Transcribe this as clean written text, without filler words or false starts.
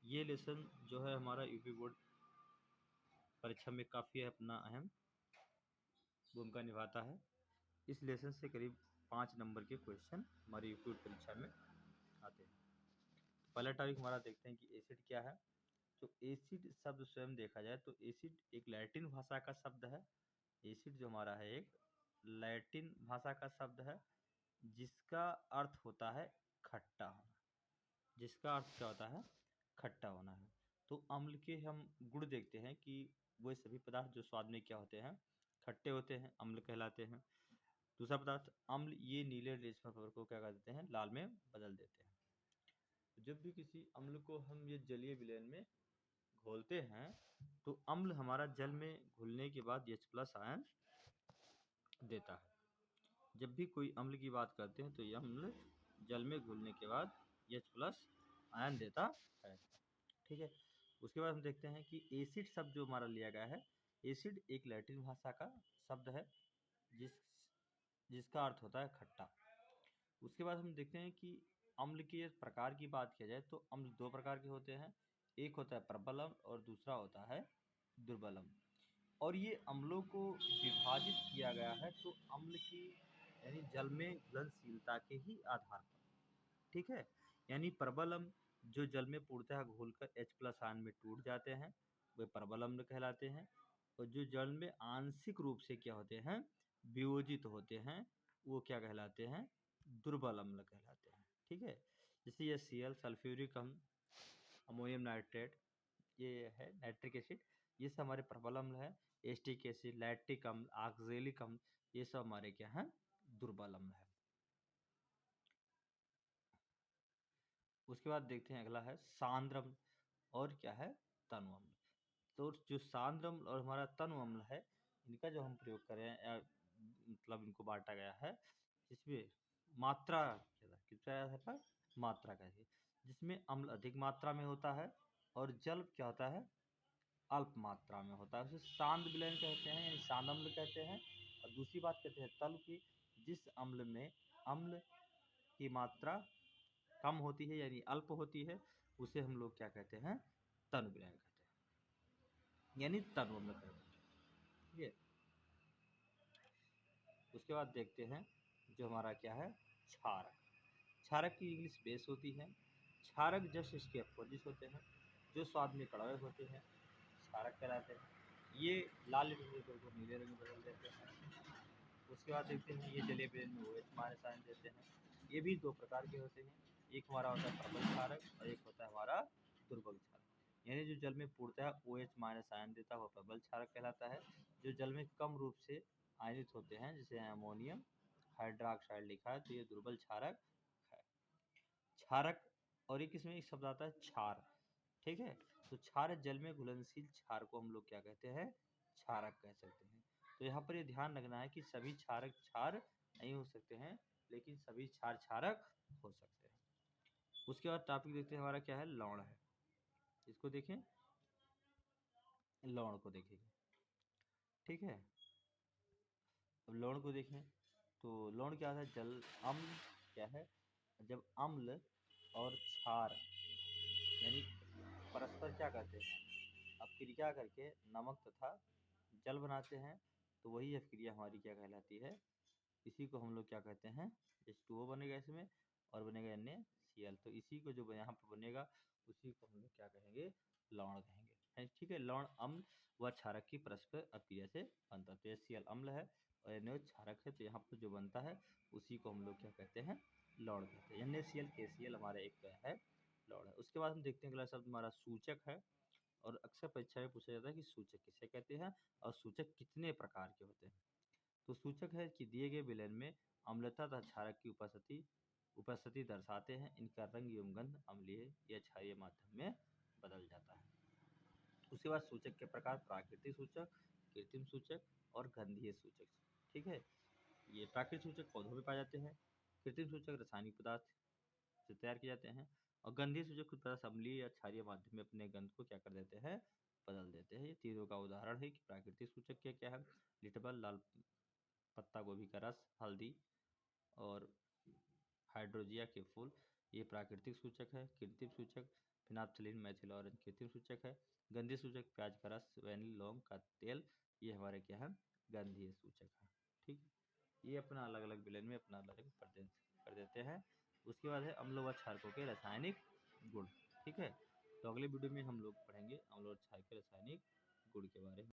ये लेसन जो है हमारा यूपी बोर्ड परीक्षा में काफ़ी अपना अहम भूमिका निभाता है। इस लेसन से करीब 5 नंबर के क्वेश्चन हमारी यूपी बोर्ड परीक्षा में आते हैं। तो पहला टॉपिक हमारा देखते हैं कि एसिड क्या है। तो एसिड शब्द स्वयं देखा जाए तो एसिड एक लैटिन भाषा का शब्द है। एसिड जो हमारा है एक लैटिन भाषा का शब्द है, जिसका अर्थ होता है खट्टा होना। जिसका अर्थ क्या होता है? खट्टा होना है। तो अम्ल के हम गुण देखते हैं कि वे सभी पदार्थ जो स्वाद में क्या होते हैं? खट्टे होते हैं, अम्ल कहलाते हैं। दूसरा पदार्थ अम्ल, ये नीले रेशमी परत को क्या कर देते हैं? लाल में बदल देते हैं। जब भी किसी अम्ल को हम ये जलीय विलयन में घोलते हैं तो अम्ल हमारा जल में घुलने के बाद H+ आयन देता है। जब भी कोई अम्ल की बात करते हैं तो यह अम्ल जल में घुलने के बाद H+ आयन देता है। ठीक है। उसके बाद हम देखते हैं कि एसिड शब्द जो हमारा लिया गया है, एसिड एक लैटिन भाषा का शब्द है जिसका अर्थ होता है खट्टा। उसके बाद हम देखते हैं कि अम्ल के प्रकार की बात किया जाए तो अम्ल 2 प्रकार के होते हैं। एक होता है प्रबल अम्ल और दूसरा होता है दुर्बल अम्ल। और ये अम्लों को विभाजित किया गया है तो अम्ल की यानी जल में घुलनशीलता के ही आधार पर। ठीक है। यानी प्रबल अम्ल जो जल में पूर्णतः घुलकर H+ आयन में टूट जाते हैं वे प्रबल अम्ल कहलाते हैं। और जो जल में आंशिक रूप से क्या होते हैं? वियोजित होते हैं, वो क्या कहलाते हैं? दुर्बल अम्ल कहलाते हैं। ठीक है। जैसे ये Cl, सल्फ्यूरिक अम्ल, अमोनियम नाइट्रेट, ये है नाइट्रिक एसिड, ये सब हमारे प्रबल अम्ल है। एस्टिक एसिड, लैक्टिक अम्ल, ऑक्जेलिक अम्ल, ये सब हमारे क्या हैं? दुर्बल अम्ल है। उसके बाद देखते हैं अगला है सांद्र अम्ल और क्या है? तनु अम्ल। तो जो सांद्र अम्ल और हमारा तनु अम्ल है, इनका जो हम प्रयोग करें या मतलब इनको बांटा गया है, जिसमें मात्रा कितना है पर मात्रा का है, जिसमें अम्ल अधिक मात्रा में होता है और जल क्या होता है? अल्प मात्रा में होता है। उसे सांद्र विलयन कहते हैं, यानी सांद्र अम्ल कहते हैं। और दूसरी बात कहते हैं तल की, जिस अम्ल में अम्ल की मात्रा कम होती है यानी अल्प होती है, उसे हम लोग क्या कहते हैं? तनु विलयन कहते हैं, यानी तनु अम्ल कहते हैं। ठीक है। उसके बाद देखते हैं जो हमारा क्या है? क्षारक। क्षारक की इंग्लिश बेस होती है। क्षारक जस्ट इसके अपोजिट होते हैं, जो स्वाद में कड़वे होते हैं क्षारक कहलाते हैं। ये लाल रंग को नीले रंग में बदल देते हैं। उसके बाद देखते हैं ये जलीय विलयन में OH- आयन देते हैं। ये भी 2 प्रकार के होते हैं। एक हमारा होता है प्रबल क्षारक और एक होता है हमारा दुर्बल क्षारक। यानी जो जल में पूर्णतः OH- आयन देता है वह प्रबल क्षारक कहलाता है। जो जल में कम रूप से आयनित होते हैं, जैसे अमोनियम हाइड्रोक्साइड लिखा है, तो ये दुर्बल क्षारक है। क्षारक और एक इसमें एक शब्द आता है क्षार। ठीक है। तो क्षार जल में घुलनशील क्षार को हम लोग क्या कहते हैं? क्षारक कह सकते हैं। तो यहाँ पर ये ध्यान रखना है कि सभी क्षारक क्षार नहीं हो सकते हैं, लेकिन सभी क्षार क्षारक हो सकते हैं। उसके बाद टॉपिक देखते हैं हमारा क्या है? लवण है। इसको देखें, लवण को देखेंगे। ठीक है। अब लवण को देखें तो लवण क्या है? जल अम्ल क्या है? जब अम्ल और क्षार यानी परस्पर क्या करते हैं? अपक्रिया करके नमक तथा जल बनाते हैं, तो वही अपक्रिया हमारी क्या कहलाती है? इसी को हम लोग क्या कहते हैं? H2O बनेगा इसमें और बनेगा NaCl। तो इसी को जो यहाँ पर बनेगा उसी को हम लोग क्या कहेंगे? लवण कहेंगे। ठीक है। लवण अम्ल व क्षारक की परस्पर अपक्रिया से बनता है। तो HCl अम्ल है और NaOH क्षारक है, तो यहाँ पर जो बनता है उसी को हम लोग क्या कहते हैं? लवण कहते हैं। NaCl KCl हमारा एक है लवण है। उसके बाद हम देखते हैं अगला शब्द हमारा सूचक है। और अक्सर परीक्षा में पूछा जाता है कि सूचक किसे कहते हैं और सूचक कितने प्रकार के होते हैं। तो सूचक है कि दिए गए विलयन में अम्लता तथा क्षारक की उपस्थिति दर्शाते हैं। इनका रंग एवं गंध अम्लीय या क्षारीय माध्यम में बदल जाता है। उसके बाद सूचक के प्रकार प्राकृतिक सूचक, कृत्रिम सूचक और गंधीय सूचक। ठीक है। ये प्राकृतिक सूचक पौधों में पाए जाते हैं, कृत्रिम सूचक रासायनिक पदार्थ से तैयार किए जाते हैं और गंधीय सूचक कुछ पदार्थ अम्लीय या क्षारीय माध्यम में अपने गंध को क्या कर देते हैं? बदल देते हैं। ये तीनों का उदाहरण है कि प्राकृतिक सूचक क्या क्या है? लिटबल, लाल पत्ता गोभी का रस, हल्दी और हाइड्रोजिया के फूल, ये प्राकृतिक सूचक है। कृत्रिम सूचक फिनाप्थलीन मैथिल ऑरेंज कृत्रिम सूचक है। गंधीय सूचक प्याज का रस, वैनिल, लौंग का तेल, ये हमारे क्या है, गंधीय सूचक है। ठीक है, ये अपना अलग अलग विलेन में अपना अलग अलग कर देते हैं। उसके बाद है अम्ल व क्षारकों के रासायनिक गुण। ठीक है, तो अगले वीडियो में हम लोग पढ़ेंगे अम्ल और क्षार के रासायनिक गुण के बारे में।